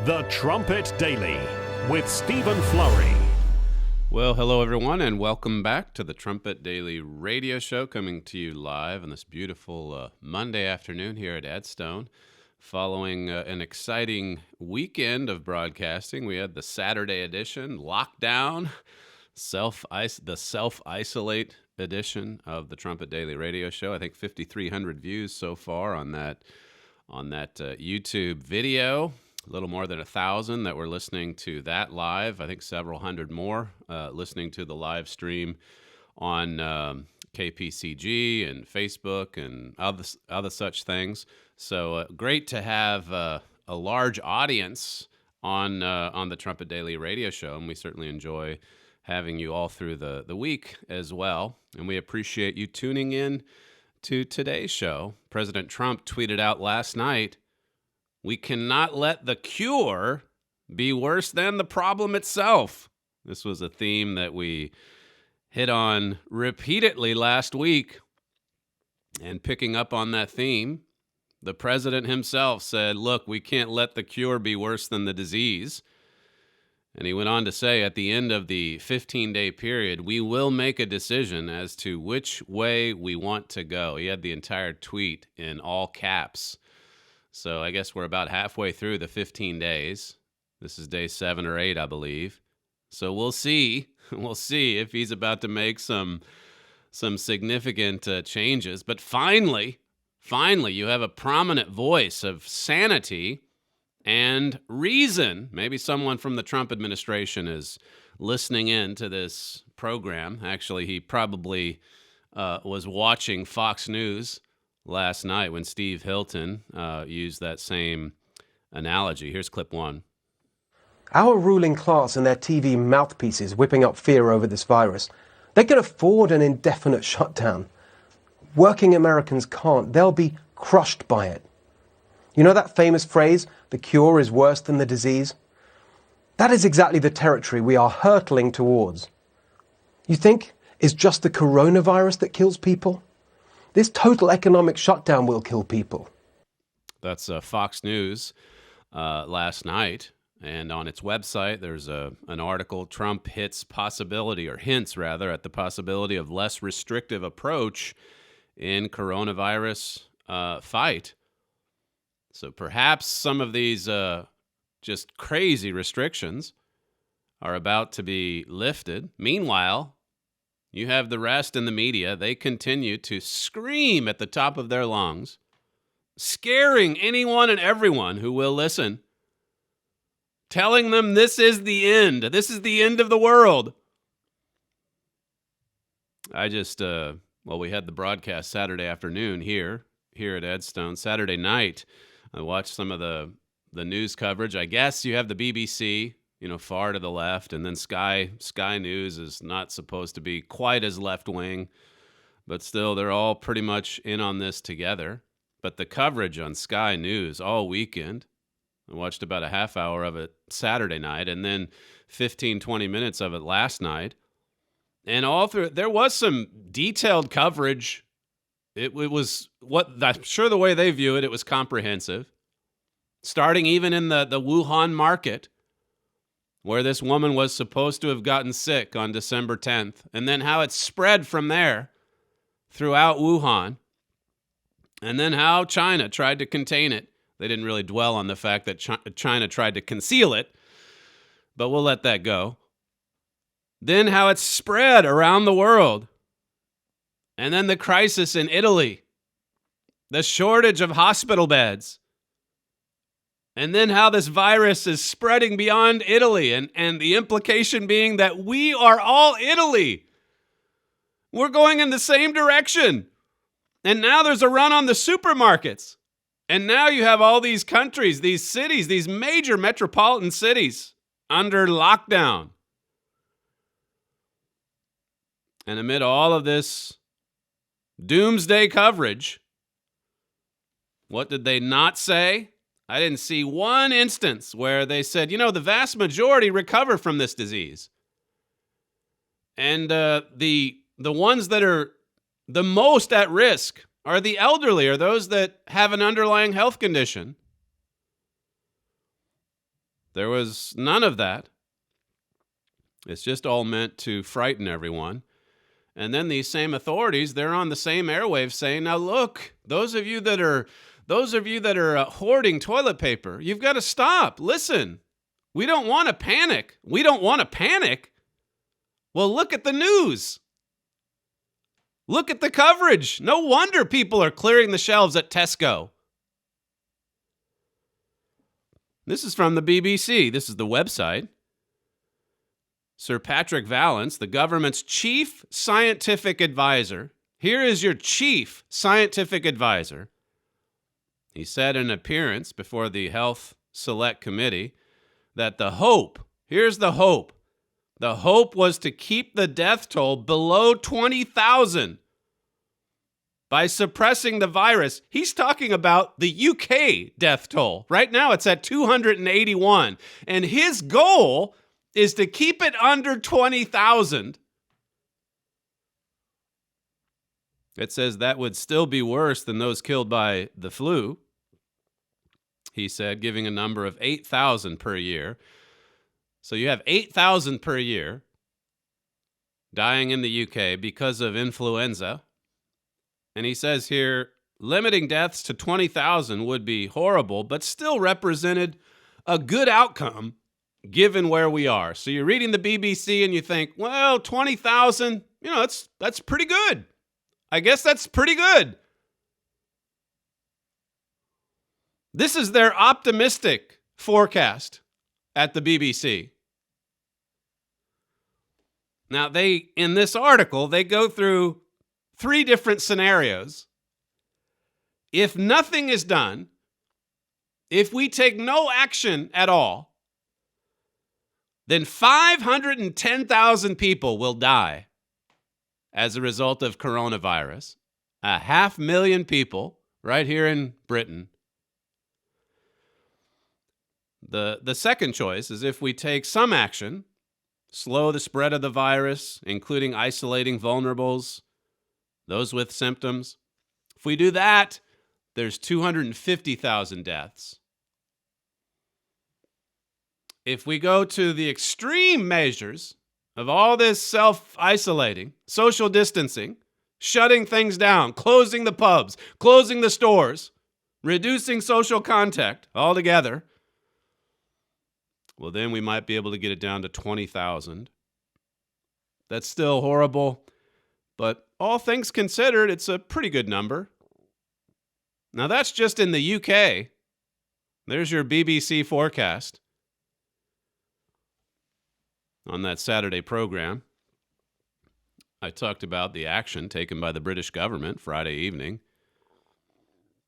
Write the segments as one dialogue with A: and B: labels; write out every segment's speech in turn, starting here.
A: The Trumpet Daily with Stephen Flurry.
B: Well, hello everyone, and welcome back to the Trumpet Daily radio show, coming to you live on this beautiful Monday afternoon here at Edstone. Following an exciting weekend of broadcasting, we had the Saturday edition, lockdown, the self-isolate edition of the Trumpet Daily radio show. I think 5,300 views so far on that YouTube video. A little more than 1,000 that were listening to that live. I think several hundred more listening to the live stream on KPCG and Facebook and other such things. So great to have a large audience on the Trumpet Daily radio show, and we certainly enjoy having you all through the week as well. And we appreciate you tuning in to today's show. President Trump tweeted out last night, "We cannot let the cure be worse than the problem itself." This was a theme that we hit on repeatedly last week. And picking up on that theme, the president himself said, look, we can't let the cure be worse than the disease. And he went on to say, at the end of the 15-day period, we will make a decision as to which way we want to go. He had the entire tweet in all caps. So I guess we're about halfway through the 15 days. This is day 7 or 8, I believe. So we'll see. We'll see if he's about to make some significant changes. But finally, you have a prominent voice of sanity and reason. Maybe someone from the Trump administration is listening in to this program. Actually, he probably was watching Fox News last night when Steve Hilton used that same analogy. Here's clip 1.
C: Our ruling class and their TV mouthpieces whipping up fear over this virus, they can afford an indefinite shutdown. Working Americans can't. They'll be crushed by it. You know that famous phrase, the cure is worse than the disease? That is exactly the territory we are hurtling towards. You think it's just the coronavirus that kills people? This total economic shutdown will kill people.
B: That's Fox News last night. And on its website, there's an article, Trump hints at the possibility of less restrictive approach in coronavirus fight. So perhaps some of these just crazy restrictions are about to be lifted. Meanwhile, you have the rest in the media. They continue to scream at the top of their lungs, scaring anyone and everyone who will listen, telling them this is the end. This is the end of the world. We had the broadcast Saturday afternoon here at Edstone. Saturday night, I watched some of the news coverage. I guess you have the BBC, far to the left, and then Sky News is not supposed to be quite as left-wing, but still, they're all pretty much in on this together. But the coverage on Sky News all weekend, I watched about a half hour of it Saturday night, and then 15, 20 minutes of it last night. And all through, there was some detailed coverage. It was I'm sure the way they view it, it was comprehensive. Starting even in the Wuhan market, where this woman was supposed to have gotten sick on December 10th, and then how it spread from there throughout Wuhan, and then how China tried to contain it. They didn't really dwell on the fact that China tried to conceal it, but we'll let that go. Then how it spread around the world. And then the crisis in Italy, the shortage of hospital beds. And then how this virus is spreading beyond Italy, and the implication being that we are all Italy. We're going in the same direction. And now there's a run on the supermarkets. And now you have all these countries, these cities, these major metropolitan cities under lockdown. And amid all of this doomsday coverage, what did they not say? I didn't see one instance where they said, the vast majority recover from this disease. And the ones that are the most at risk are the elderly, or those that have an underlying health condition. There was none of that. It's just all meant to frighten everyone. And then these same authorities, they're on the same airwaves saying, now look, those of you that are hoarding toilet paper, you've got to stop. Listen, we don't want to panic. We don't want to panic. Well, look at the news. Look at the coverage. No wonder people are clearing the shelves at Tesco. This is from the BBC. This is the website. Sir Patrick Vallance, the government's chief scientific advisor. Here is your chief scientific advisor. He said in an appearance before the Health Select Committee that the hope was to keep the death toll below 20,000 by suppressing the virus. He's talking about the UK death toll. Right now it's at 281. And his goal is to keep it under 20,000. It says that would still be worse than those killed by the flu, he said, giving a number of 8,000 per year. So you have 8,000 per year dying in the UK because of influenza. And he says here, limiting deaths to 20,000 would be horrible, but still represented a good outcome given where we are. So you're reading the BBC and you think, well, 20,000, that's pretty good. I guess that's pretty good. This is their optimistic forecast at the BBC. Now, in this article, they go through 3 different scenarios. If nothing is done, if we take no action at all, then 510,000 people will die as a result of coronavirus. 500,000 people right here in Britain. The second choice is if we take some action, slow the spread of the virus, including isolating vulnerables, those with symptoms. If we do that, there's 250,000 deaths. If we go to the extreme measures of all this self-isolating, social distancing, shutting things down, closing the pubs, closing the stores, reducing social contact altogether, well, then we might be able to get it down to 20,000. That's still horrible, but all things considered, it's a pretty good number. Now, that's just in the UK. There's your BBC forecast on that Saturday program. I talked about the action taken by the British government Friday evening.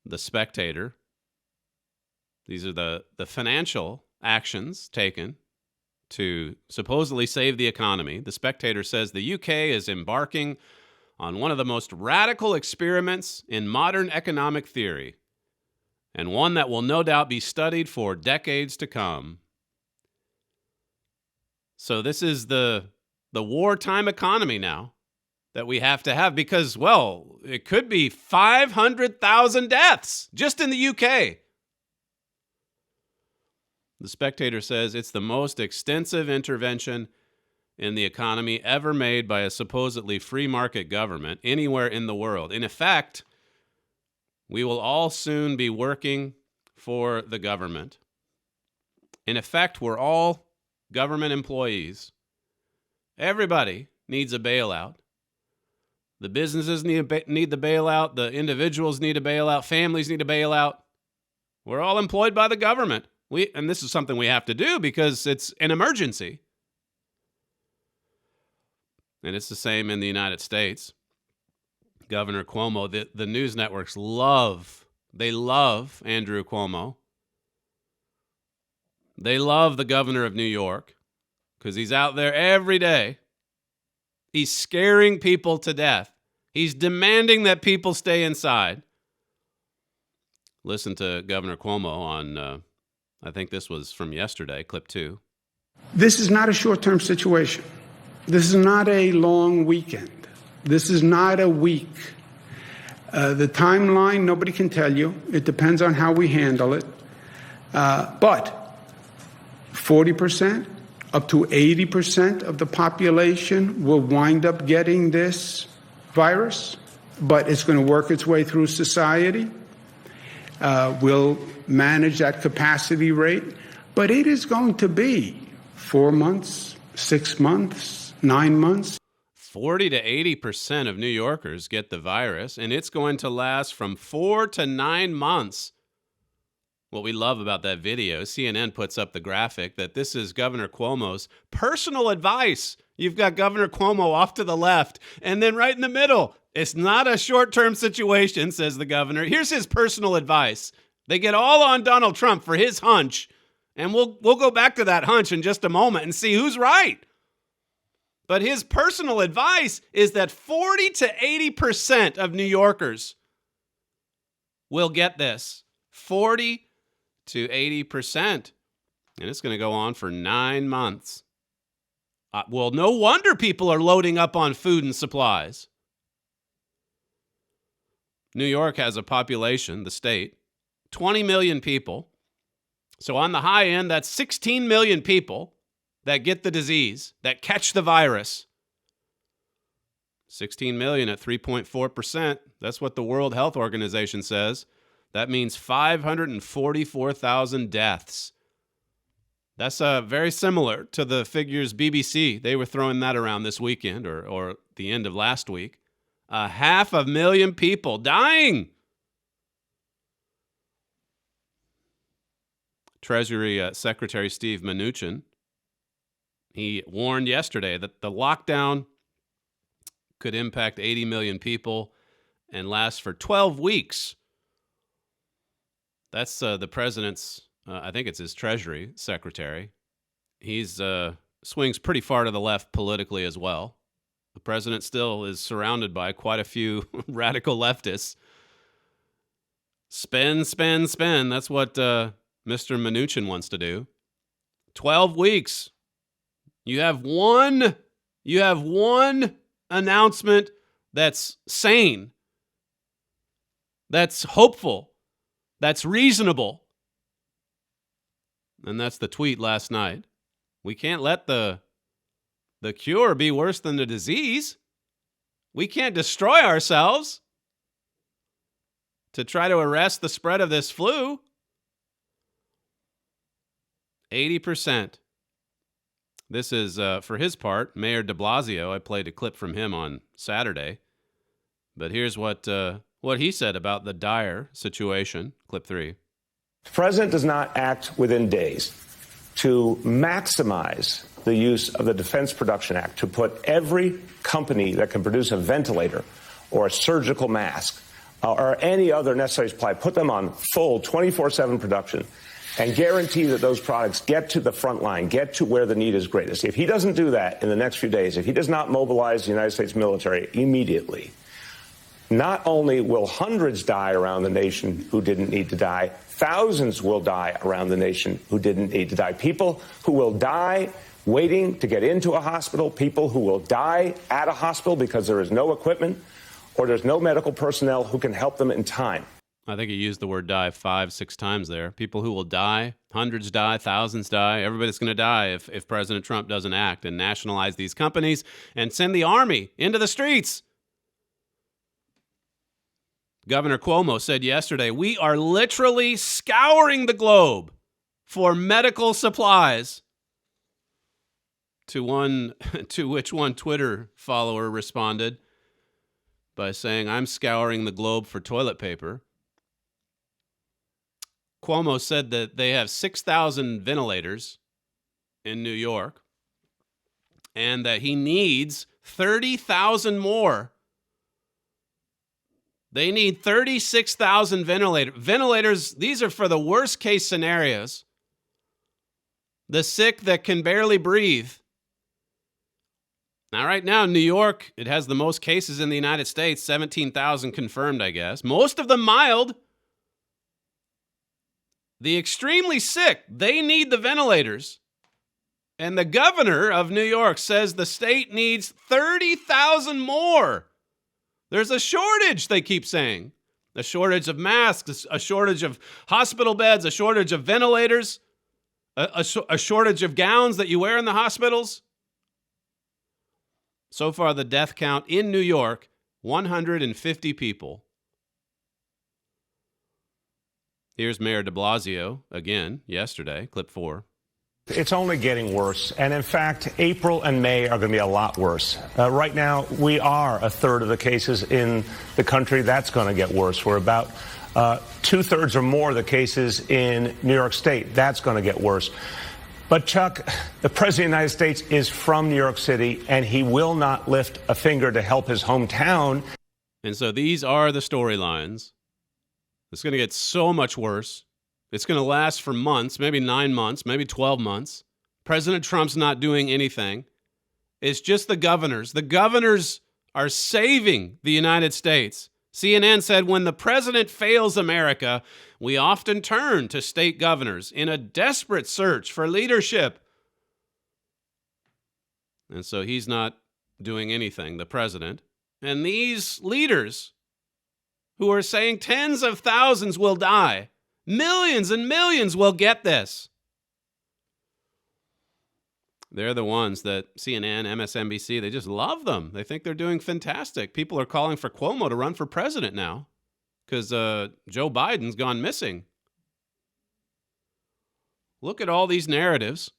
B: The Spectator. These are the financial actions taken to supposedly save the economy. The Spectator says the UK is embarking on one of the most radical experiments in modern economic theory, and one that will no doubt be studied for decades to come. So this is the wartime economy now that we have to have because, well, it could be 500,000 deaths just in the UK. The Spectator says it's the most extensive intervention in the economy ever made by a supposedly free market government anywhere in the world. In effect, we will all soon be working for the government. In effect, we're all government employees. Everybody needs a bailout. The businesses need the bailout. The individuals need a bailout. Families need a bailout. We're all employed by the government. And this is something we have to do because it's an emergency. And it's the same in the United States. Governor Cuomo, the news networks love Andrew Cuomo. They love the governor of New York because he's out there every day. He's scaring people to death. He's demanding that people stay inside. Listen to Governor Cuomo on, I think this was from yesterday, clip 2.
D: This is not a short-term situation. This is not a long weekend. This is not a week. The timeline, nobody can tell you. It depends on how we handle it. But 40%, up to 80% of the population will wind up getting this virus, but it's going to work its way through society. We'll manage that capacity rate, but it is going to be 4 months, 6 months, 9 months.
B: 40 to 80% of New Yorkers get the virus, and it's going to last from 4 to 9 months. What we love about that video, CNN puts up the graphic that this is Governor Cuomo's personal advice. You've got Governor Cuomo off to the left, and then right in the middle, it's not a short-term situation, says the governor. Here's his personal advice. They get all on Donald Trump for his hunch, and we'll go back to that hunch in just a moment and see who's right. But his personal advice is that 40 to 80% of New Yorkers will get this. 40 to 80%. And it's going to go on for 9 months. Well, no wonder people are loading up on food and supplies. New York has a population, the state, 20 million people. So on the high end, that's 16 million people that get the disease, that catch the virus. 16 million at 3.4%. That's what the World Health Organization says. That means 544,000 deaths. That's very similar to the figures BBC. They were throwing that around this weekend or the end of last week. 500,000 people dying. Treasury Secretary Steve Mnuchin, he warned yesterday that the lockdown could impact 80 million people and last for 12 weeks. That's the president's, I think it's his Treasury Secretary. He's swings pretty far to the left politically as well. The president still is surrounded by quite a few radical leftists. Spend, spend, spend. That's what Mr. Mnuchin wants to do. 12 weeks. You have one announcement that's sane, that's hopeful, that's reasonable. And that's the tweet last night. We can't let the cure be worse than the disease. We can't destroy ourselves to try to arrest the spread of this flu. 80%. This is, for his part, Mayor de Blasio. I played a clip from him on Saturday. But here's what he said about the dire situation. Clip 3.
E: The president does not act within days to maximize the use of the Defense Production Act to put every company that can produce a ventilator or a surgical mask or any other necessary supply, put them on full 24/7 production and guarantee that those products get to the front line, get to where the need is greatest. If he doesn't do that in the next few days, if he does not mobilize the United States military immediately, not only will hundreds die around the nation who didn't need to die, thousands will die around the nation who didn't need to die. People who will die waiting to get into a hospital, people who will die at a hospital because there is no equipment or there's no medical personnel who can help them in time.
B: I think he used the word die 5-6 times there. People who will die, hundreds die, thousands die. Everybody's going to die if President Trump doesn't act and nationalize these companies and send the army into the streets. Governor Cuomo said yesterday, we are literally scouring the globe for medical supplies. To which one Twitter follower responded by saying, I'm scouring the globe for toilet paper. Cuomo said that they have 6,000 ventilators in New York and that he needs 30,000 more. They need 36,000 ventilators. These are for the worst case scenarios. The sick that can barely breathe. Now, right now, New York, it has the most cases in the United States, 17,000 confirmed, I guess. Most of them mild. The extremely sick, they need the ventilators. And the governor of New York says the state needs 30,000 more. There's a shortage, they keep saying. A shortage of masks, a shortage of hospital beds, a shortage of ventilators, A shortage of gowns that you wear in the hospitals? So far, the death count in New York, 150 people. Here's Mayor de Blasio again yesterday, clip 4.
E: It's only getting worse. And in fact, April and May are going to be a lot worse. Right now, we are a third of the cases in the country. That's going to get worse. We're about 2/3 or more of the cases in New York State. That's going to get worse. But Chuck, the President of the United States is from New York City, and he will not lift a finger to help his hometown.
B: And so these are the storylines. It's going to get so much worse. It's going to last for months, maybe 9 months, maybe 12 months. President Trump's not doing anything. It's just the governors. The governors are saving the United States. CNN said, when the president fails America, we often turn to state governors in a desperate search for leadership. And so he's not doing anything, the president. And these leaders who are saying tens of thousands will die, millions and millions will get this. They're the ones that CNN, MSNBC, they just love them. They think they're doing fantastic. People are calling for Cuomo to run for president now because Joe Biden's gone missing. Look at all these narratives.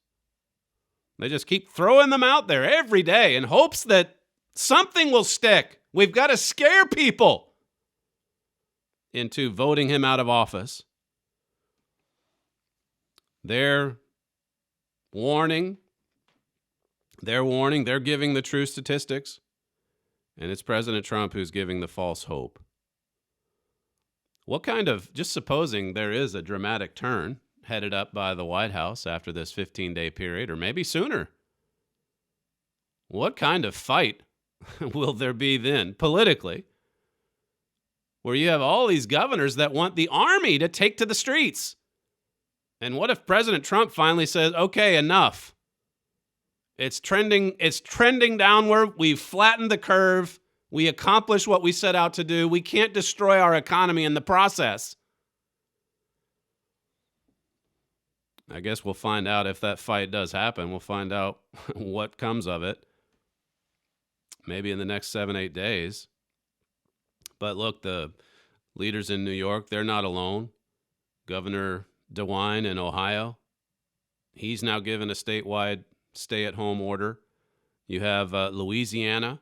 B: They just keep throwing them out there every day in hopes that something will stick. We've got to scare people into voting him out of office. They're warning, they're giving the true statistics, and it's President Trump who's giving the false hope. What kind of, just supposing there is a dramatic turn headed up by the White House after this 15-day period, or maybe sooner, what kind of fight will there be then politically, where you have all these governors that want the army to take to the streets? And what if President Trump finally says, okay, enough. It's trending downward. We've flattened the curve. We accomplished what we set out to do. We can't destroy our economy in the process. I guess we'll find out if that fight does happen. We'll find out what comes of it. Maybe in the next 7-8 days. But look, the leaders in New York, they're not alone. Governor DeWine in Ohio, he's now given a statewide stay-at-home order. You have Louisiana.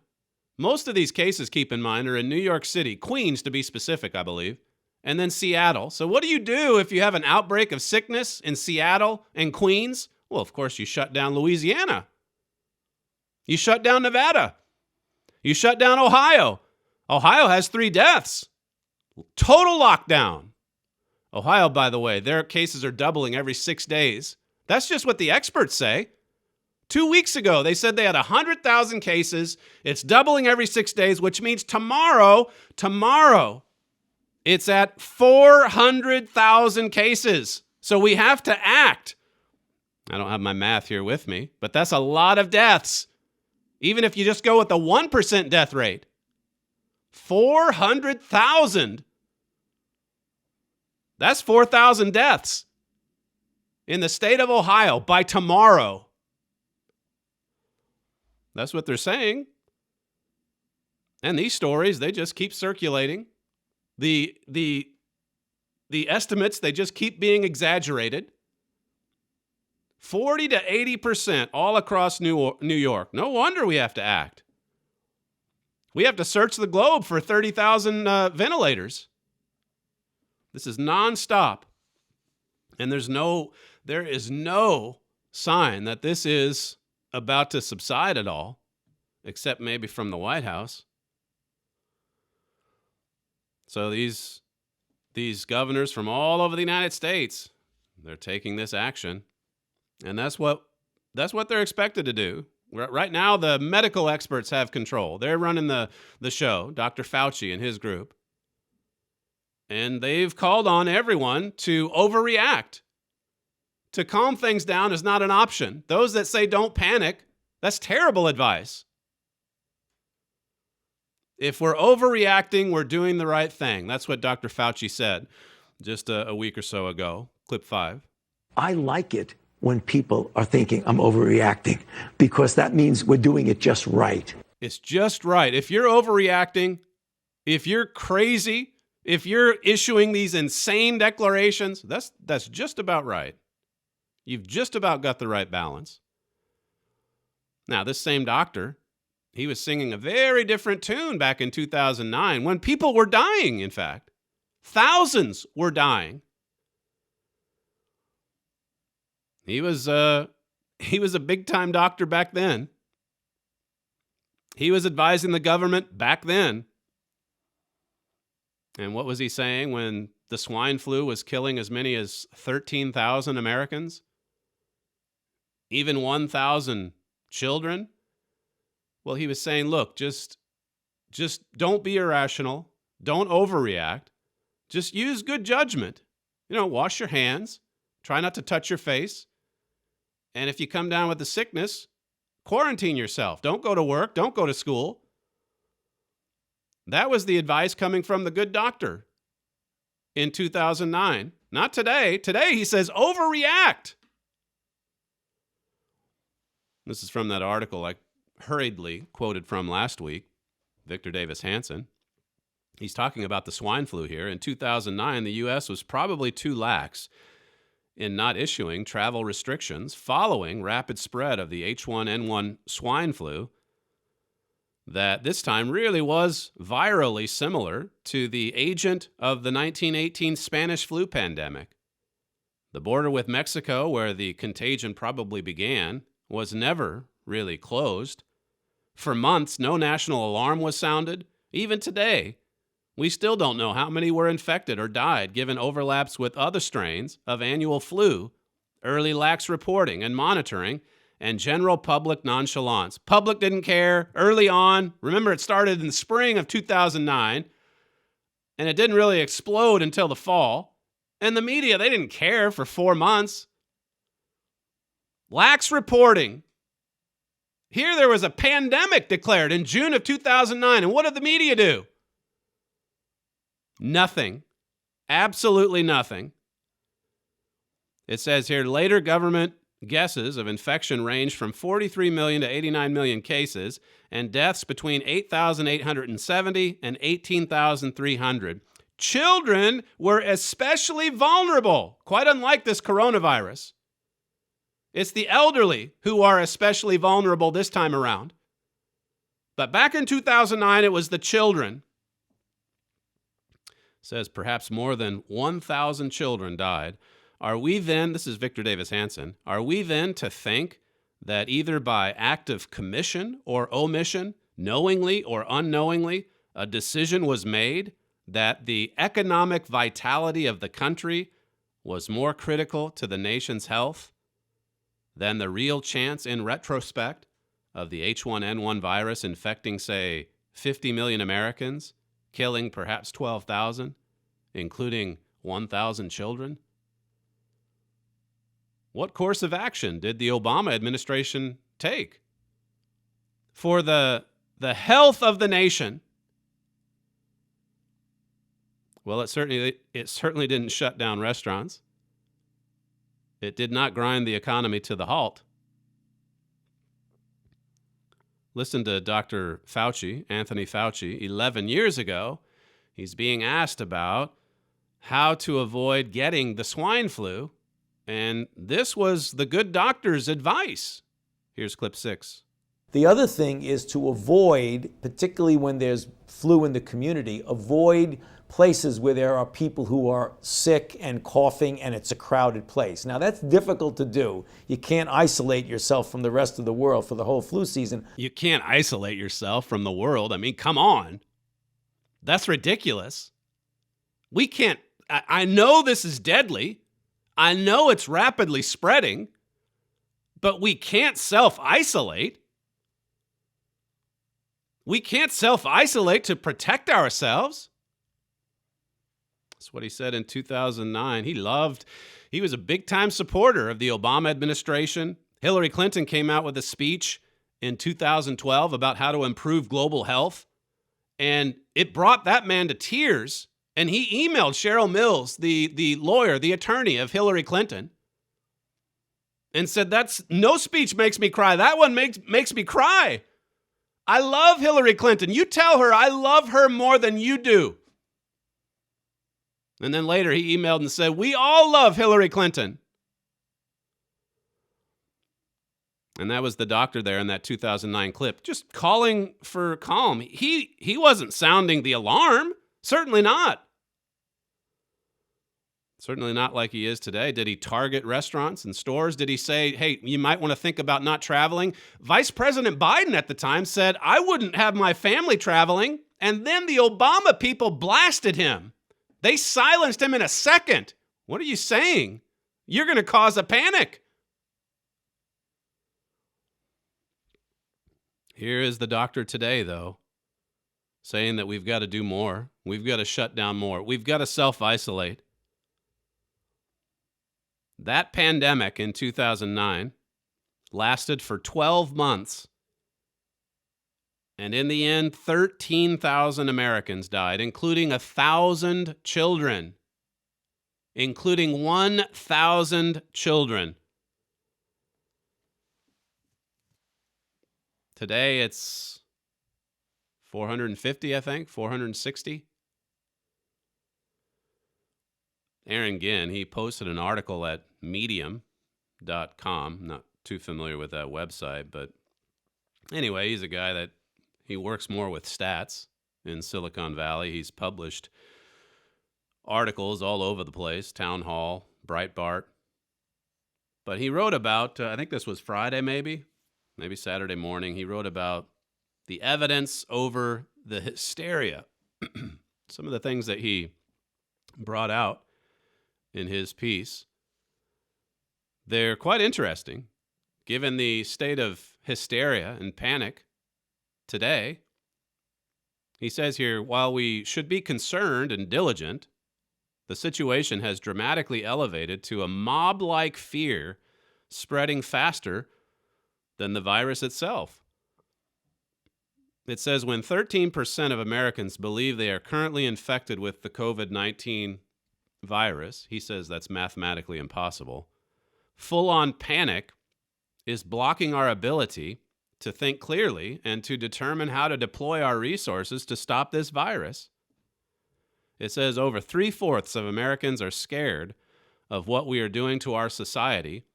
B: Most of these cases, keep in mind, are in New York City, Queens to be specific, I believe, and then Seattle. So what do you do if you have an outbreak of sickness in Seattle and Queens? Well, of course, you shut down Louisiana. You shut down Nevada. You shut down Ohio. Ohio has 3 deaths. Total lockdown. Ohio, by the way, their cases are doubling every 6 days. That's just what the experts say. 2 weeks ago, they said they had 100,000 cases. It's doubling every 6 days, which means tomorrow, it's at 400,000 cases. So we have to act. I don't have my math here with me, but that's a lot of deaths. Even if you just go with a 1% death rate. 400,000. That's 4,000 deaths in the state of Ohio by tomorrow. That's what they're saying. And these stories, they just keep circulating. The estimates, they just keep being exaggerated. 40 to 80% all across New York. No wonder we have to act. We have to search the globe for 30,000 ventilators. This is nonstop. And there is no sign that this is about to subside at all, except maybe from the White House. So these governors from all over the United States, they're taking this action. And that's what they're expected to do. Right now, the medical experts have control. They're running the show, Dr. Fauci and his group. And they've called on everyone to overreact. To calm things down is not an option. Those that say don't panic, that's terrible advice. If we're overreacting, we're doing the right thing. That's what Dr. Fauci said just a week or so ago. Clip 5.
F: I like it when people are thinking I'm overreacting, because that means we're doing it just right.
B: It's just right. If you're overreacting, if you're crazy, if you're issuing these insane declarations, that's just about right. You've just about got the right balance. Now, this same doctor, he was singing a very different tune back in 2009 when people were dying, in fact. Thousands were dying. He was a big-time doctor back then. He was advising the government back then. And what was he saying when the swine flu was killing as many as 13,000 Americans? Even 1,000 children? Well, he was saying, look, just don't be irrational. Don't overreact. Just use good judgment. Wash your hands. Try not to touch your face. And if you come down with the sickness, quarantine yourself. Don't go to work. Don't go to school. That was the advice coming from the good doctor in 2009. Not today. Today, he says, overreact. This is from that article I hurriedly quoted from last week, Victor Davis Hanson. He's talking about the swine flu here. In 2009, the U.S. was probably too lax in not issuing travel restrictions following rapid spread of the H1N1 swine flu that this time really was virally similar to the agent of the 1918 Spanish flu pandemic. The border with Mexico, where the contagion probably began, was never really closed. For months, no national alarm was sounded. Even today, we still don't know how many were infected or died, given overlaps with other strains of annual flu, early lax reporting and monitoring, and general public nonchalance. Public didn't care early on. Remember, it started in the spring of 2009, and it didn't really explode until the fall. And the media, they didn't care for 4 months. Lax reporting. Here there was a pandemic declared in June of 2009, and what did the media do? Nothing. Absolutely nothing. It says here, later government guesses of infection ranged from 43 million to 89 million cases and deaths between 8,870 and 18,300. Children were especially vulnerable, quite unlike this coronavirus. It's the elderly who are especially vulnerable this time around. But back in 2009, it was the children. Says perhaps more than 1,000 children died. Are we then, this is Victor Davis Hanson, are we then to think that either by act of commission or omission, knowingly or unknowingly, a decision was made that the economic vitality of the country was more critical to the nation's health than the real chance in retrospect of the H1N1 virus infecting, say, 50 million Americans, killing perhaps 12,000, including 1,000 children? What course of action did the Obama administration take for the health of the nation? Well, it certainly didn't shut down restaurants. It did not grind the economy to the halt. Listen to Dr. Fauci, Anthony Fauci, 11 years ago. He's being asked about how to avoid getting the swine flu, and this was the good doctor's advice. Here's clip 6.
G: The other thing is to avoid, particularly when there's flu in the community, avoid places where there are people who are sick and coughing and it's a crowded place. Now, that's difficult to do. You can't isolate yourself from the rest of the world for the whole flu season.
B: You can't isolate yourself from the world. I mean, come on. That's ridiculous. We can't. I know this is deadly. I know it's rapidly spreading, but we can't self-isolate. We can't self-isolate to protect ourselves. That's what he said in 2009. He was a big-time supporter of the Obama administration. Hillary Clinton came out with a speech in 2012 about how to improve global health, and it brought that man to tears. And he emailed Cheryl Mills, the lawyer, the attorney of Hillary Clinton, and said, "That's no speech makes me cry. That one makes me cry. I love Hillary Clinton. You tell her I love her more than you do." And then later he emailed and said, "We all love Hillary Clinton." And that was the doctor there in that 2009 clip, just calling for calm. He wasn't sounding the alarm. Certainly not. Certainly not like he is today. Did he target restaurants and stores? Did he say, hey, you might want to think about not traveling? Vice President Biden at the time said, I wouldn't have my family traveling. And then the Obama people blasted him. They silenced him in a second. What are you saying? You're going to cause a panic. Here is the doctor today, though, saying that we've got to do more. We've got to shut down more. We've got to self-isolate. That pandemic in 2009 lasted for 12 months. And in the end, 13,000 Americans died, including 1,000 children. Including 1,000 children. Today, it's 450, I think, 460. Aaron Ginn, he posted an article at medium.com. Not too familiar with that website, but anyway, he's a guy that he works more with stats in Silicon Valley. He's published articles all over the place, Town Hall, Breitbart. But he wrote about, I think this was Friday maybe Saturday morning, he wrote about the evidence over the hysteria. Some of the things that he brought out in his piece, they're quite interesting, given the state of hysteria and panic today. He says here, while we should be concerned and diligent, the situation has dramatically elevated to a mob-like fear spreading faster than the virus itself. It says when 13% of Americans believe they are currently infected with the COVID-19 virus, he says that's mathematically impossible, full-on panic is blocking our ability to think clearly and to determine how to deploy our resources to stop this virus. It says over 3/4 of Americans are scared of what we are doing to our society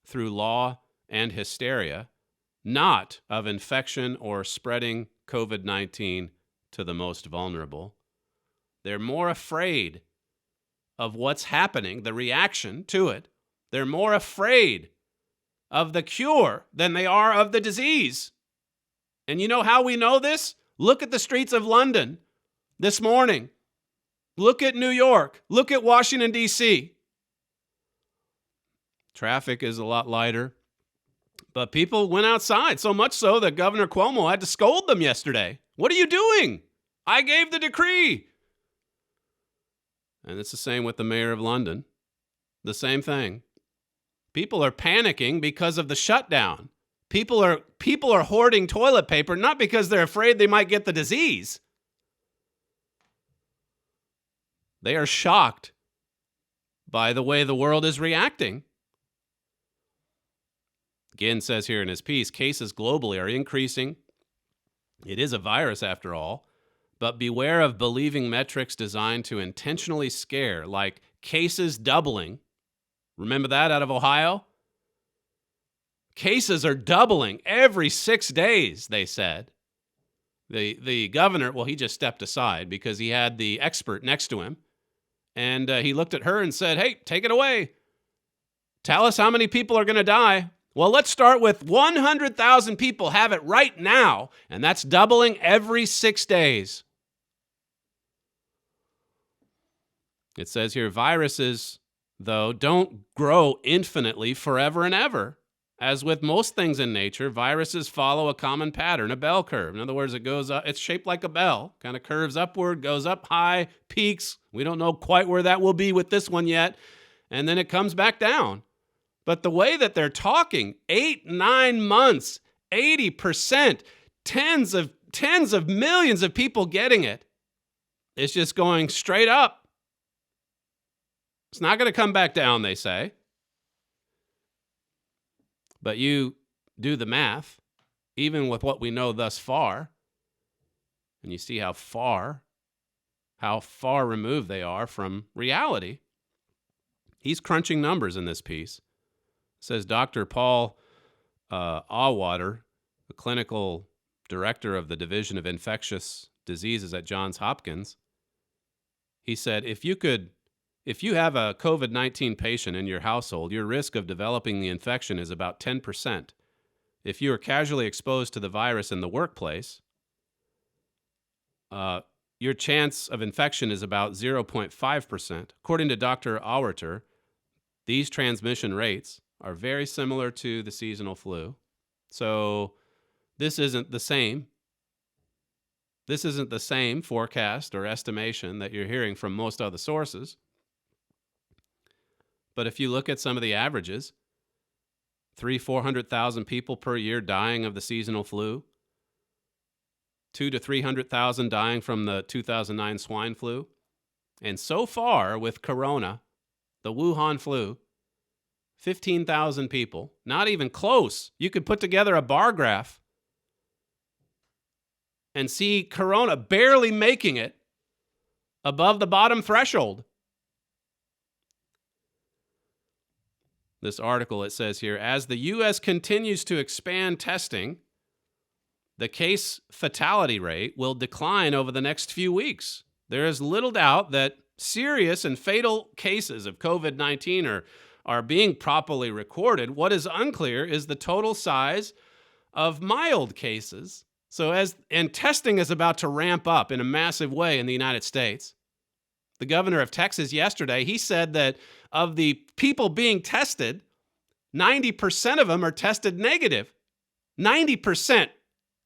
B: through law and hysteria, not of infection or spreading COVID-19 to the most vulnerable. They're more afraid of what's happening, the reaction to it. They're more afraid of the cure than they are of the disease. And you know how we know this? Look at the streets of London this morning. Look at New York. Look at Washington, D.C. Traffic is a lot lighter. But people went outside, so much so that Governor Cuomo had to scold them yesterday. What are you doing? I gave the decree. And it's the same with the mayor of London. The same thing. People are panicking because of the shutdown. People are hoarding toilet paper, not because they're afraid they might get the disease. They are shocked by the way the world is reacting. Ginn says here in his piece, cases globally are increasing. It is a virus after all, but beware of believing metrics designed to intentionally scare, like cases doubling. Remember that out of Ohio? Cases are doubling every 6 days, they said. The governor, well, he just stepped aside because he had the expert next to him. And he looked at her and said, hey, take it away. Tell us how many people are going to die. Well, let's start with 100,000 people have it right now, and that's doubling every 6 days. It says here, viruses, though, don't grow infinitely forever and ever. As with most things in nature, viruses follow a common pattern, a bell curve. In other words, it goes up, it's shaped like a bell, kind of curves upward, goes up high, peaks. We don't know quite where that will be with this one yet. And then it comes back down. But the way that they're talking, 8-9 months, 80%, tens of millions of people getting it, it's just going straight up. It's not going to come back down, they say. But you do the math, even with what we know thus far, and you see how far removed they are from reality. He's crunching numbers in this piece. It says Dr. Paul Auwater, the clinical director of the Division of Infectious Diseases at Johns Hopkins, he said, if you have a COVID-19 patient in your household, your risk of developing the infection is about 10%. If you are casually exposed to the virus in the workplace, your chance of infection is about 0.5%. According to Dr. Auwater, these transmission rates are very similar to the seasonal flu. So this isn't the same. This isn't the same forecast or estimation that you're hearing from most other sources. But if you look at some of the averages, 400,000 people per year dying of the seasonal flu, 200,000 to 300,000 dying from the 2009 swine flu. And so far with corona, the Wuhan flu, 15,000 people, not even close. You could put together a bar graph and see corona barely making it above the bottom threshold. This article, it says here, as the U.S. continues to expand testing, the case fatality rate will decline over the next few weeks. There is little doubt that serious and fatal cases of COVID-19 are being properly recorded. What is unclear is the total size of mild cases. And testing is about to ramp up in a massive way in the United States. The governor of Texas yesterday, he said that of the people being tested, 90% of them are tested negative. 90%.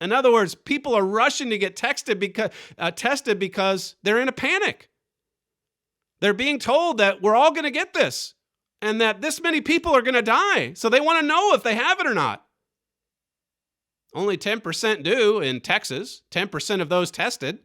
B: In other words, people are rushing to get tested because they're in a panic. They're being told that we're all going to get this and that this many people are going to die. So they want to know if they have it or not. Only 10% do in Texas, 10% of those tested.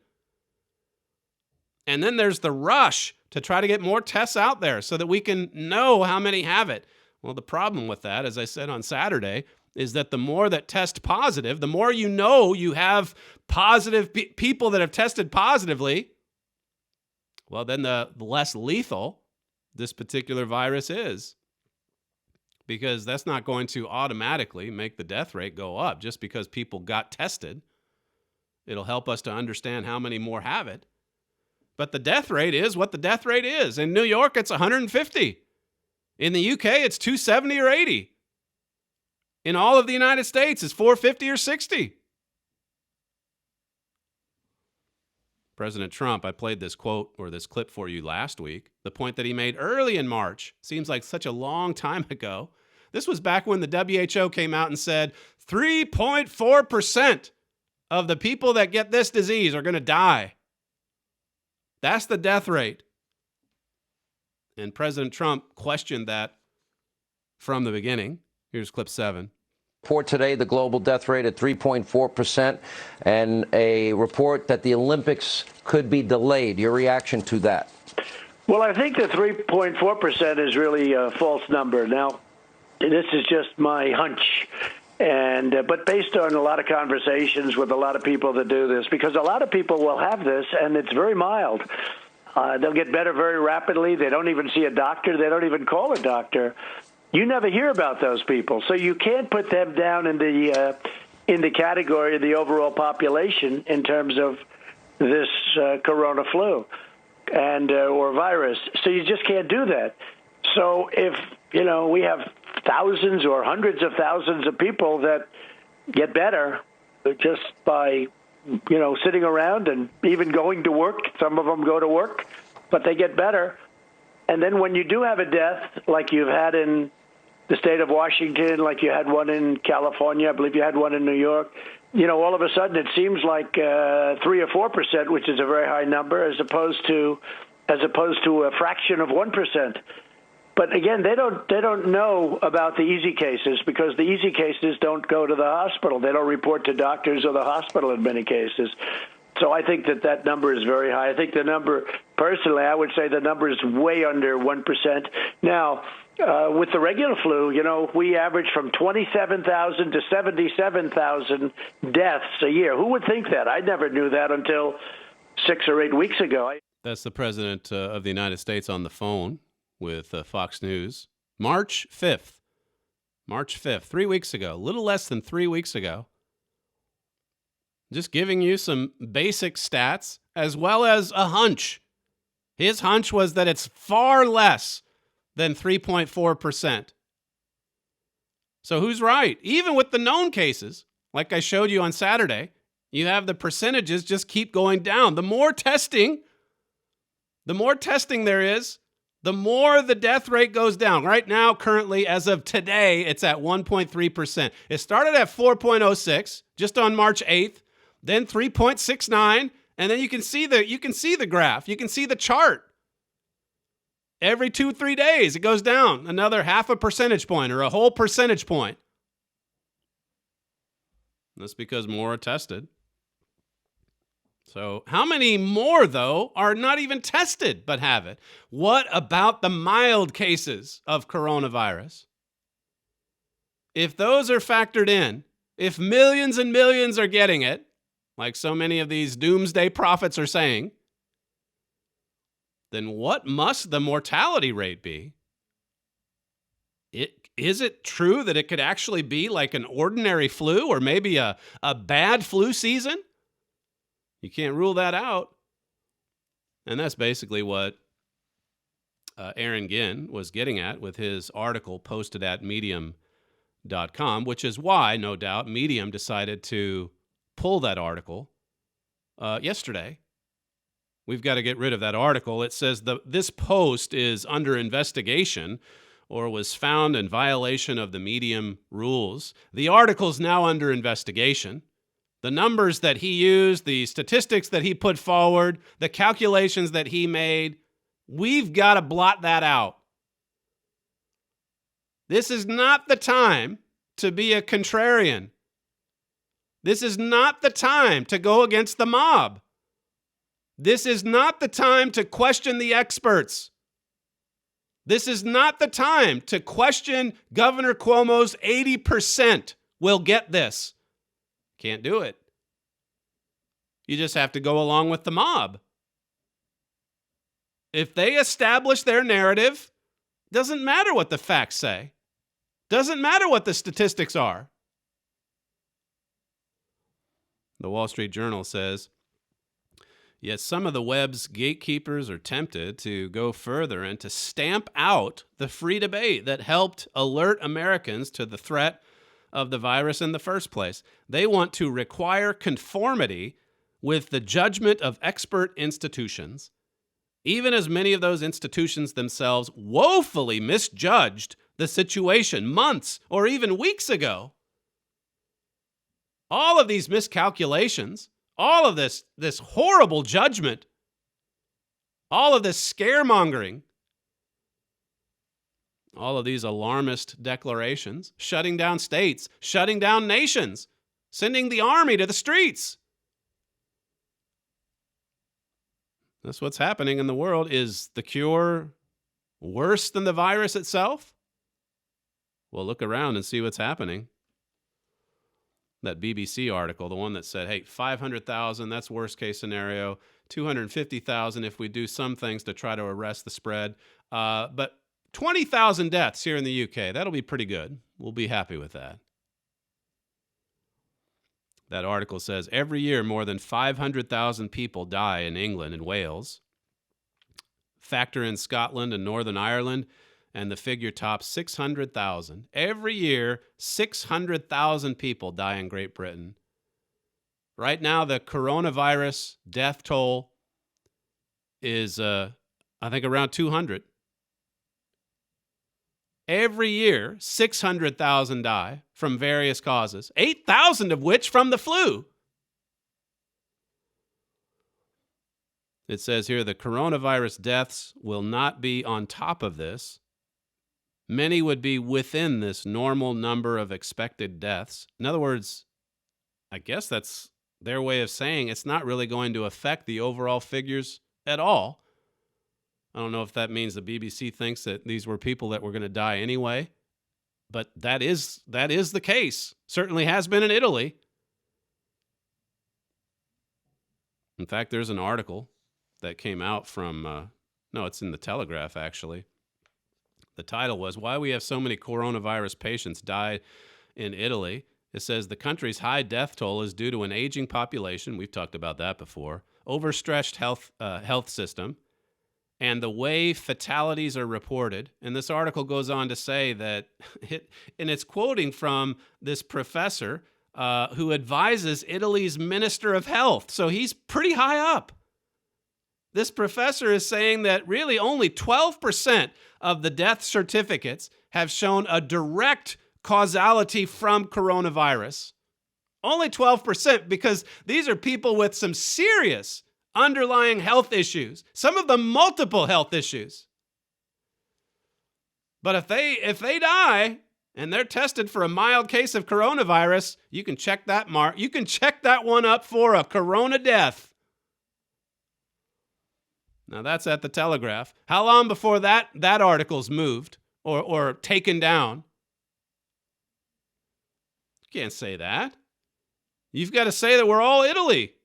B: And then there's the rush to try to get more tests out there so that we can know how many have it. Well, the problem with that, as I said on Saturday, is that the more that test positive, the more you know you have positive people that have tested positively, well, then the less lethal this particular virus is. Because that's not going to automatically make the death rate go up just because people got tested. It'll help us to understand how many more have it. But the death rate is what the death rate is. In New York, it's 150. In the UK, it's 270 or 80. In all of the United States, it's 450 or 60. President Trump, I played this quote or this clip for you last week. The point that he made early in March seems like such a long time ago. This was back when the WHO came out and said 3.4% of the people that get this disease are going to die. That's the death rate. And President Trump questioned that from the beginning. Here's clip 7.
H: Report today, the global death rate at 3.4%, and a report that the Olympics could be delayed. Your reaction to that?
I: Well, I think the 3.4% is really a false number. Now, this is just my hunch, but based on a lot of conversations with a lot of people that do this, because a lot of people will have this, and it's very mild. They'll get better very rapidly. They don't even see a doctor. They don't even call a doctor. You never hear about those people, so you can't put them down in the category of the overall population in terms of this corona flu and or virus. So you just can't do that. So if we have thousands or hundreds of thousands of people that get better just by sitting around and even going to work, some of them go to work, but they get better. And then when you do have a death, like you've had in the state of Washington, like you had one in California, I believe you had one in New York, all of a sudden it seems like 3 or 4%, which is a very high number, as opposed to a fraction of 1%. But again, they don't know about the easy cases because the easy cases don't go to the hospital. They don't report to doctors or the hospital in many cases. So I think that number is very high. I think the number, personally, I would say the number is way under 1%. Now, With the regular flu, we average from 27,000 to 77,000 deaths a year. Who would think that? I never knew that until 6 or 8 weeks ago.
B: That's the president of the United States on the phone with Fox News. March 5th. March 5th, 3 weeks ago, a little less than 3 weeks ago. Just giving you some basic stats as well as a hunch. His hunch was that it's far less than 3.4%. So who's right? Even with the known cases, like I showed you on Saturday, you have the percentages just keep going down. The more testing there is, the more the death rate goes down. Right now, currently, as of today, it's at 1.3%. It started at 4.06 just on March 8th, then 3.69, and then you can see the graph. You can see the chart. Every 2-3 days, it goes down another half a percentage point or a whole percentage point. That's because more are tested. So how many more, though, are not even tested but have it? What about the mild cases of coronavirus? If those are factored in, if millions and millions are getting it, like so many of these doomsday prophets are saying, then what must the mortality rate be? Is it true that it could actually be like an ordinary flu or maybe a bad flu season? You can't rule that out. And that's basically what Aaron Ginn was getting at with his article posted at Medium.com, which is why, no doubt, Medium decided to pull that article yesterday. We've got to get rid of that article. It says this post is under investigation or was found in violation of the Medium rules. The article's now under investigation. The numbers that he used, the statistics that he put forward, the calculations that he made, we've got to blot that out. This is not the time to be a contrarian. This is not the time to go against the mob. This is not the time to question the experts. This is not the time to question Governor Cuomo's 80% will get this. Can't do it. You just have to go along with the mob. If they establish their narrative, doesn't matter what the facts say. Doesn't matter what the statistics are. The Wall Street Journal says, yet some of the web's gatekeepers are tempted to go further and to stamp out the free debate that helped alert Americans to the threat of the virus in the first place. They want to require conformity with the judgment of expert institutions, even as many of those institutions themselves woefully misjudged the situation months or even weeks ago. All of these miscalculations, all of this horrible judgment, all of this scaremongering, all of these alarmist declarations, shutting down states, shutting down nations, sending the army to the streets. That's what's happening in the world. Is the cure worse than the virus itself? Well, look around and see what's happening. That BBC article, the one that said, hey, 500,000, that's worst case scenario, 250,000 if we do some things to try to arrest the spread. But 20,000 deaths here in the UK, that'll be pretty good. We'll be happy with that. That article says every year more than 500,000 people die in England and Wales. Factor in Scotland and Northern Ireland, and the figure tops 600,000. Every year, 600,000 people die in Great Britain. Right now, the coronavirus death toll is, I think, around 200. Every year, 600,000 die from various causes, 8,000 of which from the flu. It says here the coronavirus deaths will not be on top of this. Many would be within this normal number of expected deaths. In other words, I guess that's their way of saying it's not really going to affect the overall figures at all. I don't know if that means the BBC thinks that these were people that were going to die anyway, but that is the case. Certainly has been in Italy. In fact, there's an article that came out from, it's in the Telegraph, actually. The title was, "Why We Have So Many Coronavirus Patients Die in Italy." It says the country's high death toll is due to an aging population. We've talked about that before. Overstretched health system, and the way fatalities are reported. And this article goes on to say that, and it's quoting from this professor who advises Italy's Minister of Health. So he's pretty high up. This professor is saying that really only 12% of the death certificates have shown a direct causality from coronavirus. Only 12%, because these are people with some serious underlying health issues, some of them multiple health issues. But if they die and they're tested for a mild case of coronavirus, you can check that you can check that one up for a corona death. Now that's at the Telegraph. How long before that article's moved or taken down? You can't say that. You've got to say that we're all Italy.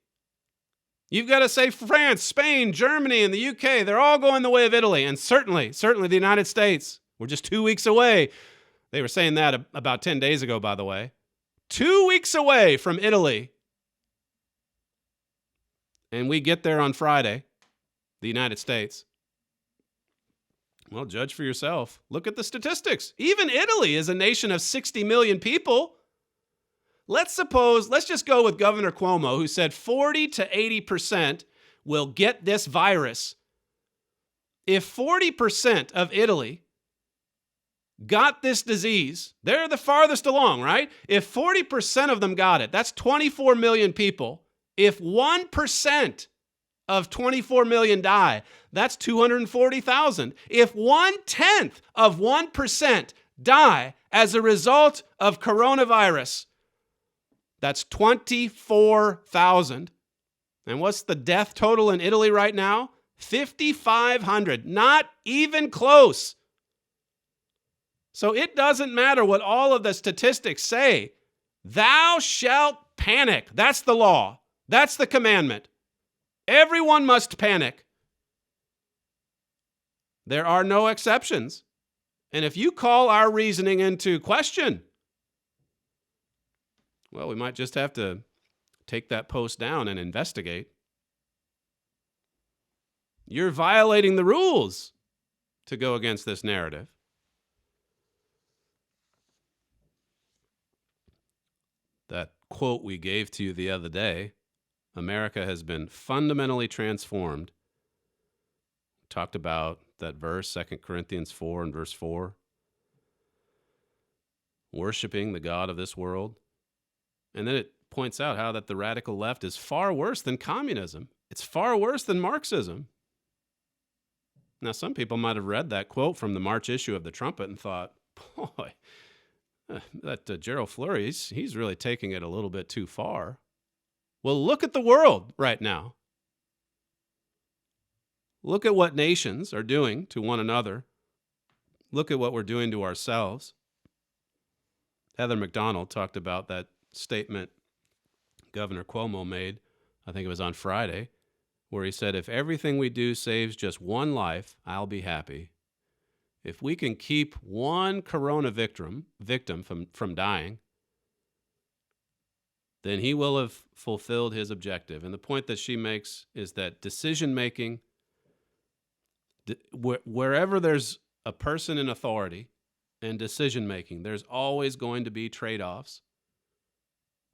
B: You've got to say France, Spain, Germany, and the UK, they're all going the way of Italy. And certainly the United States. We're just 2 weeks away. They were saying that about 10 days ago, by the way. 2 weeks away from Italy. And we get there on Friday, the United States. Well, judge for yourself. Look at the statistics. Even Italy is a nation of 60 million people. Let's just go with Governor Cuomo, who said 40 to 80% will get this virus. If 40% of Italy got this disease, they're the farthest along, right? If 40% of them got it, that's 24 million people. If 1% of 24 million die, that's 240,000. If 1/10 of 1% die as a result of coronavirus, that's 24,000. And what's the death total in Italy right now? 5,500. Not even close. So it doesn't matter what all of the statistics say. Thou shalt panic. That's the law. That's the commandment. Everyone must panic. There are no exceptions. And if you call our reasoning into question, well, we might just have to take that post down and investigate. You're violating the rules to go against this narrative. That quote we gave to you the other day, America has been fundamentally transformed. We talked about that verse, 2 Corinthians 4 and verse 4. Worshiping the God of this world. And then it points out how that the radical left is far worse than communism. It's far worse than Marxism. Now, some people might have read that quote from the March issue of the Trumpet and thought, boy, that Gerald Fleury, he's really taking it a little bit too far. Well, look at the world right now. Look at what nations are doing to one another. Look at what we're doing to ourselves. Heather McDonald talked about that statement Governor Cuomo made, I think it was on Friday, where he said, if everything we do saves just one life, I'll be happy. If we can keep one corona victim from dying, then he will have fulfilled his objective. And the point that she makes is that decision-making, wherever there's a person in authority and decision-making, there's always going to be trade-offs.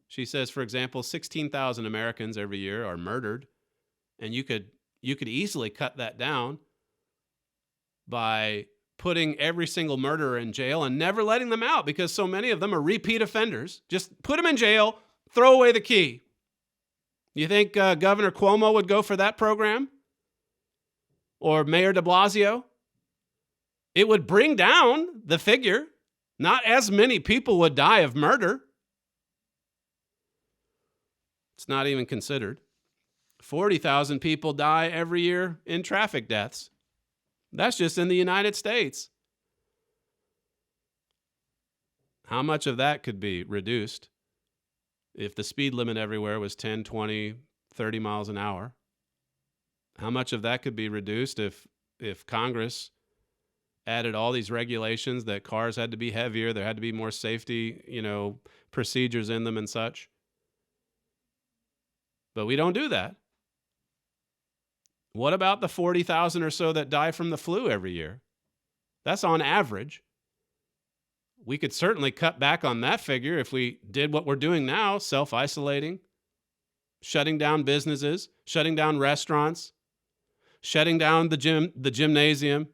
B: She says, for example, 16,000 Americans every year are murdered, and you could easily cut that down by putting every single murderer in jail and never letting them out because so many of them are repeat offenders. Just put them in jail, throw away the key. You think Governor Cuomo would go for that program? Or Mayor de Blasio? It would bring down the figure. Not as many people would die of murder. It's not even considered. 40,000 people die every year in traffic deaths. That's just in the United States. How much of that could be reduced if the speed limit everywhere was 10, 20, 30 miles an hour? How much of that could be reduced if Congress added all these regulations that cars had to be heavier, there had to be more safety, procedures in them and such? But we don't do that. What about the 40,000 or so that die from the flu every year? That's on average. We could certainly cut back on that figure if we did what we're doing now, self-isolating, shutting down businesses, shutting down restaurants, shutting down the gymnasium.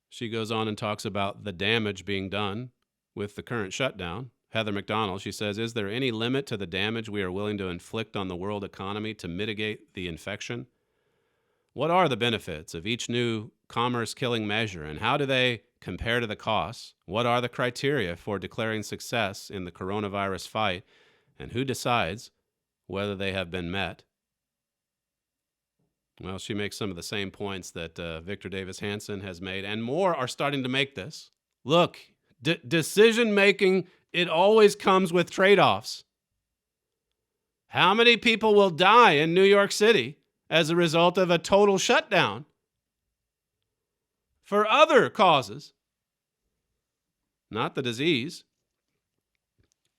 B: She goes on and talks about the damage being done with the current shutdown. Heather McDonald, she says, is there any limit to the damage we are willing to inflict on the world economy to mitigate the infection? What are the benefits of each new commerce-killing measure, and how do they compare to the costs? What are the criteria for declaring success in the coronavirus fight, and who decides whether they have been met? Well, she makes some of the same points that Victor Davis Hanson has made, and more are starting to make this. Look, decision-making, it always comes with trade-offs. How many people will die in New York City as a result of a total shutdown for other causes, not the disease?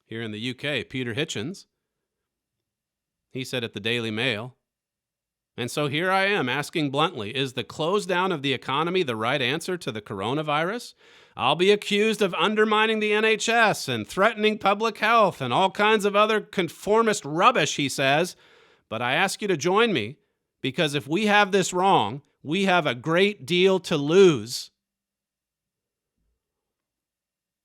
B: Here in the UK, Peter Hitchens, he said at the Daily Mail, and so here I am asking bluntly, is the close down of the economy the right answer to the coronavirus? I'll be accused of undermining the NHS and threatening public health and all kinds of other conformist rubbish, he says. But I ask you to join me, because if we have this wrong, we have a great deal to lose.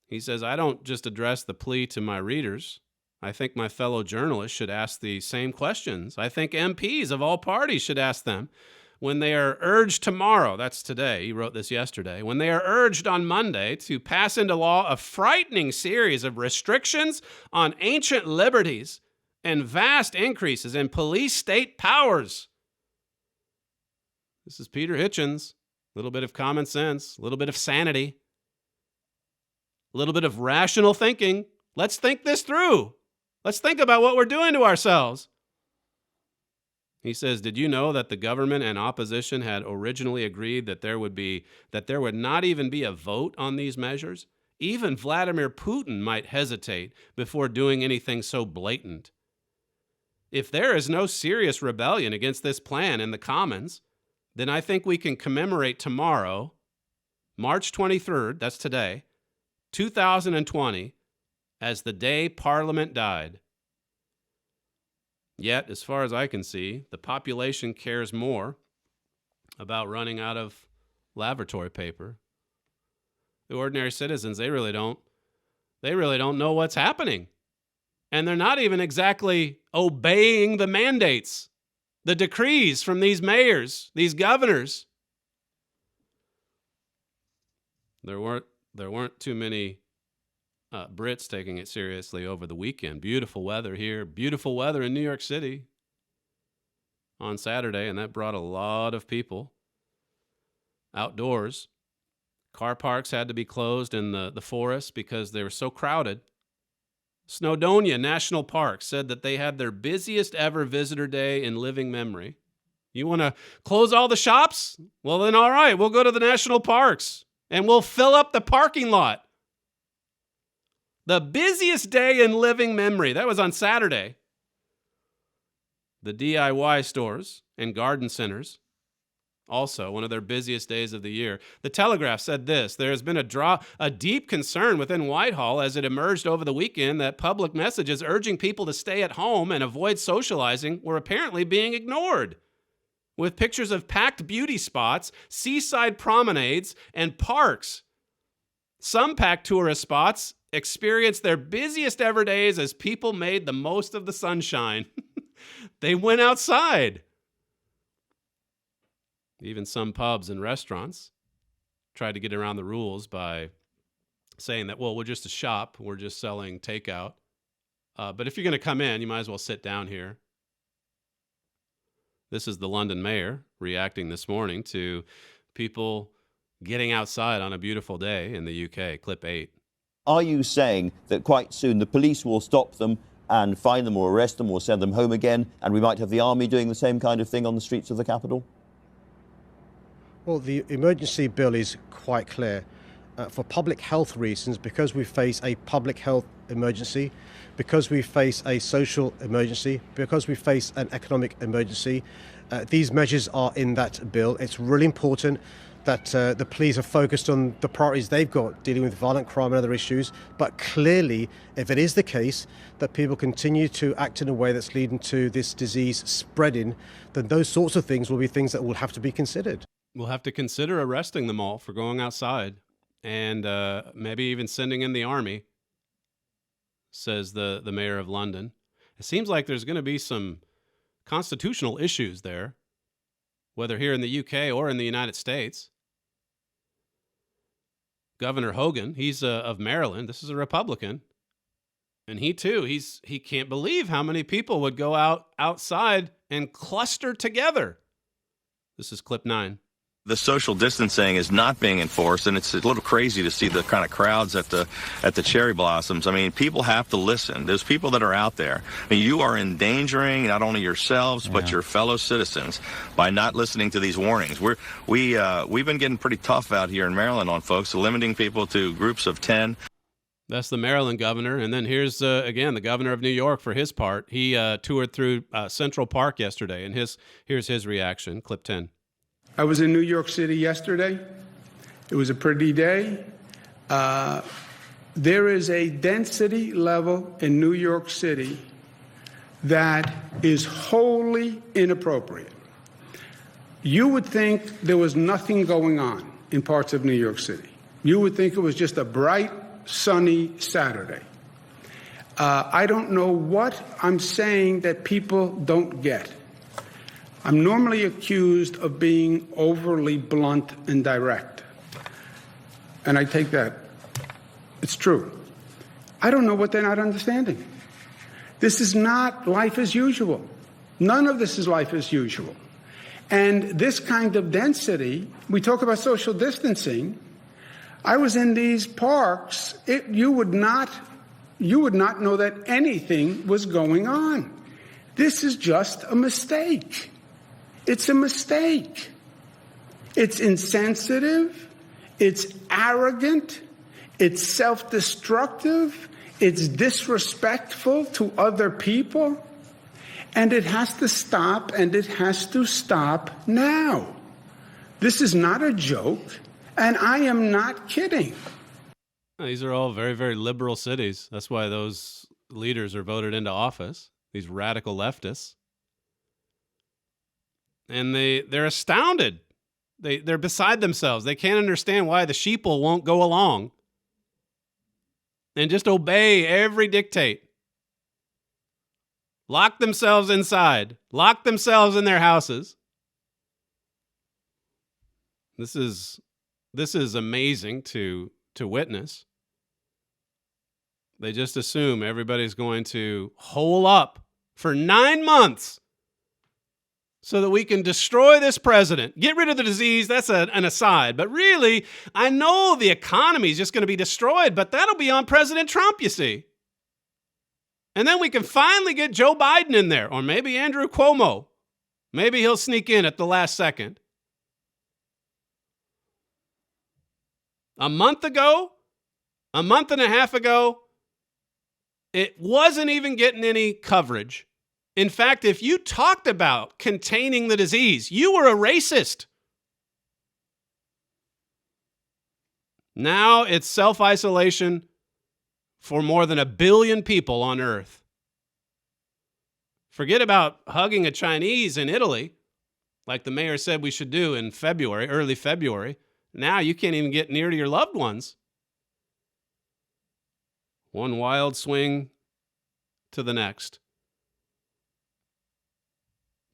B: He says, I don't just address the plea to my readers. I think my fellow journalists should ask the same questions. I think MPs of all parties should ask them when they are urged tomorrow, that's today, he wrote this yesterday, when they are urged on Monday to pass into law a frightening series of restrictions on ancient liberties and vast increases in police state powers. This is Peter Hitchens. A little bit of common sense, a little bit of sanity, a little bit of rational thinking. Let's think this through. Let's think about what we're doing to ourselves. He says, did you know that the government and opposition had originally agreed that there would not even be a vote on these measures? Even Vladimir Putin might hesitate before doing anything so blatant. If there is no serious rebellion against this plan in the Commons, then I think we can commemorate tomorrow, March 23rd, that's today, 2020, as the day Parliament died. Yet, as far as I can see, the population cares more about running out of laboratory paper. The ordinary citizens, they really don't know what's happening. And they're not even exactly obeying the mandates, the decrees from these mayors, these governors. There weren't too many Brits taking it seriously over the weekend. Beautiful weather here, beautiful weather in New York City on Saturday, and that brought a lot of people outdoors. Car parks had to be closed in the forest because they were so crowded. Snowdonia National Park said that they had their busiest ever visitor day in living memory. You want to close all the shops? Well, then all right, we'll go to the national parks and we'll fill up the parking lot. The busiest day in living memory. That was on Saturday. The DIY stores and garden centers, also one of their busiest days of the year. The Telegraph said this: there has been a deep concern within Whitehall as it emerged over the weekend that public messages urging people to stay at home and avoid socializing were apparently being ignored, with pictures of packed beauty spots, seaside promenades, and parks. Some packed tourist spots experienced their busiest ever days as people made the most of the sunshine. They went outside. Even some pubs and restaurants tried to get around the rules by saying that, well, we're just a shop. We're just selling takeout. But if you're going to come in, you might as well sit down here. This is the London mayor reacting this morning to people getting outside on a beautiful day in the UK. Clip 8.
J: Are you saying that quite soon the police will stop them and fine them or arrest them or send them home again, and we might have the army doing the same kind of thing on the streets of the capital?
K: Well, the emergency bill is quite clear. For public health reasons, because we face a public health emergency, because we face a social emergency, because we face an economic emergency, these measures are in that bill. It's really important that the police are focused on the priorities they've got, dealing with violent crime and other issues. But clearly, if it is the case that people continue to act in a way that's leading to this disease spreading, then those sorts of things will be things that will have to be considered.
B: We'll have to consider arresting them all for going outside and maybe even sending in the army, says the mayor of London. It seems like there's going to be some constitutional issues there, whether here in the UK or in the United States. Governor Hogan, he's of Maryland. This is a Republican. And he too, he can't believe how many people would go outside and cluster together. This is clip 9.
L: The social distancing is not being enforced, and it's a little crazy to see the kind of crowds at the cherry blossoms. I mean, people have to listen. There's people that are out there. I mean, you are endangering not only yourselves but your fellow citizens by not listening to these warnings. We've been getting pretty tough out here in Maryland on folks, limiting people to groups of 10.
B: That's the Maryland governor. And then here's, again, the governor of New York for his part. He toured through Central Park yesterday, and here's his reaction. Clip 10.
D: I was in New York City yesterday. It was a pretty day. There is a density level in New York City that is wholly inappropriate. You would think there was nothing going on in parts of New York City. You would think it was just a bright, sunny Saturday. I don't know what I'm saying that people don't get. I'm normally accused of being overly blunt and direct. And I take that. It's true. I don't know what they're not understanding. This is not life as usual. None of this is life as usual. And this kind of density, we talk about social distancing. I was in these parks. You would not know that anything was going on. This is just a mistake. It's a mistake. It's insensitive. It's arrogant. It's self-destructive. It's disrespectful to other people. And it has to stop, and it has to stop now. This is not a joke, and I am not kidding.
B: These are all very, very liberal cities. That's why those leaders are voted into office, these radical leftists. And they're astounded. They're beside themselves. They can't understand why the sheeple won't go along and just obey every dictate. Lock themselves inside. Lock themselves in their houses. This is amazing to witness. They just assume everybody's going to hole up for 9 months so that we can destroy this president, get rid of the disease. That's an aside. But really, I know the economy is just going to be destroyed, but that'll be on President Trump, you see. And then we can finally get Joe Biden in there, or maybe Andrew Cuomo. Maybe he'll sneak in at the last second. A month and a half ago, it wasn't even getting any coverage. In fact, if you talked about containing the disease, you were a racist. Now it's self-isolation for more than 1 billion people on Earth. Forget about hugging a Chinese in Italy, like the mayor said we should do in February, early February. Now you can't even get near to your loved ones. One wild swing to the next.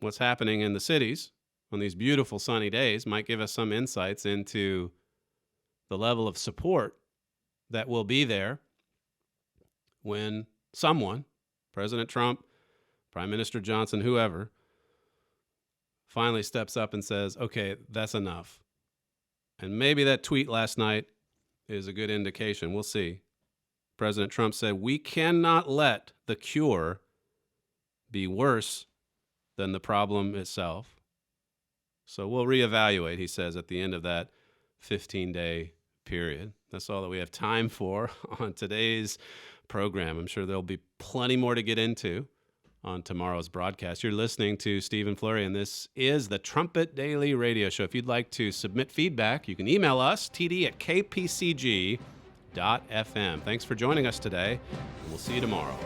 B: What's happening in the cities on these beautiful sunny days might give us some insights into the level of support that will be there when someone, President Trump, Prime Minister Johnson, whoever, finally steps up and says, okay, that's enough. And maybe that tweet last night is a good indication. We'll see. President Trump said, we cannot let the cure be worse than the problem itself. So we'll reevaluate, he says, at the end of that 15-day period. That's all that we have time for on today's program. I'm sure there'll be plenty more to get into on tomorrow's broadcast. You're listening to Stephen Flurry, and this is the Trumpet Daily Radio Show. If you'd like to submit feedback, you can email us, td@kpcg.fm. Thanks for joining us today, and we'll see you tomorrow.